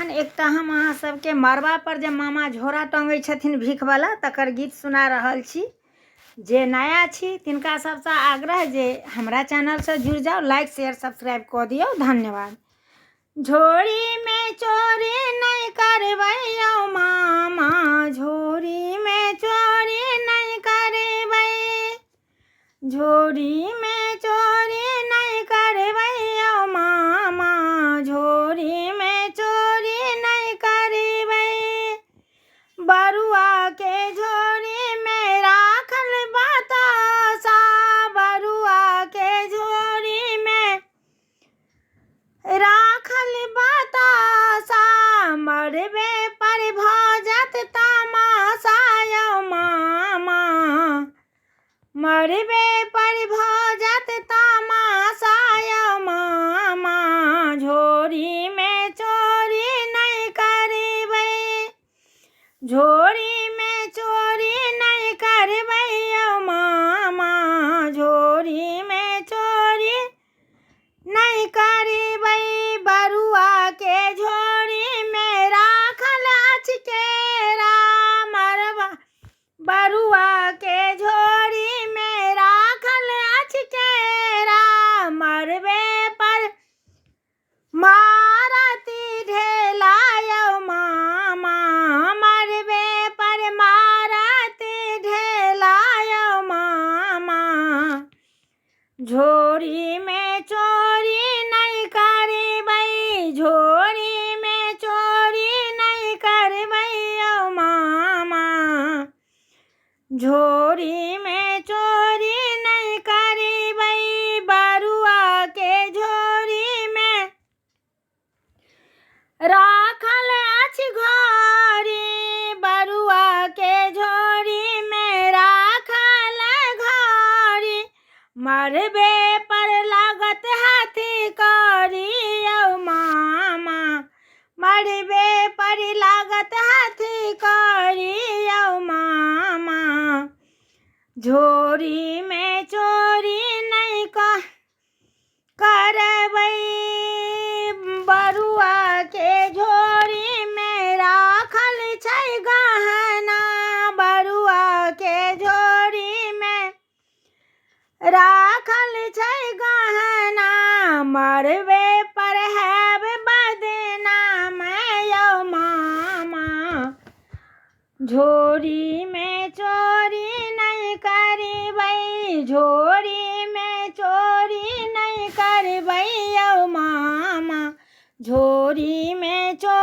भगवान एकटा हम अहाँ सबके मरबा पर जे मामा झोरा टांगै छथिन भीख वाला तकर गीत सुना रहल छी। जे नया छी तिनका सबसे आग्रह जे हमरा चैनल से जुड़ जाओ, लाइक शेयर सब्सक्राइब कर दियो, धन्यवाद। झोरी में चोरी नहीं करबै यौ मामा, झोरी में चोरी नहीं करबै, झोरी में चोरी नहीं करबै यौ मामा, झोरी में चोरी नहीं करबै। बरुआ के झोरी में राखल बतासा, बरुआ के झोरी में राखल बतासा, मरबे पर भजत तमाशा यौ मामा, मरबे पर भजत तमाशा यौ मामा, झोरी में चोरी नहीं करबै, झोरी में चोरी नहीं करबै यौ मामा, झोरी में चोरी नहीं करबै। बरुआ के झोरी में राखल अछि केरा, मरबा बरुआ के झोरी में राखल अछि केरा, मरबे पर मारती ढेला यौ मामा, मरबे पर मारती ढेला यौ मामा, झोरी में चोरी नहीं करबै, झोरी में चोरी नहीं करबै यौ मामा, झोरी में चोरी नहीं करबै। बरुआ के झोरी में राखल अछि घड़ी, बरुआ के झोरी में राखल घड़ी, मरबे पर लागत हाथी करी यौ मामा, मरबे पर लागत हाथी करी यौ मामा, झोरी में चोरी नहीं करबै। बरुआ के झोरी में राखल छै गहना, बरुआ के झोरी में राखल छै गहना, मरबे पर हैब बदनाम यौ मामा, झोरी में चोरी नहीं करबै, झोरी में चोरी नहीं करबै यौ मामा, झोरी में चोरी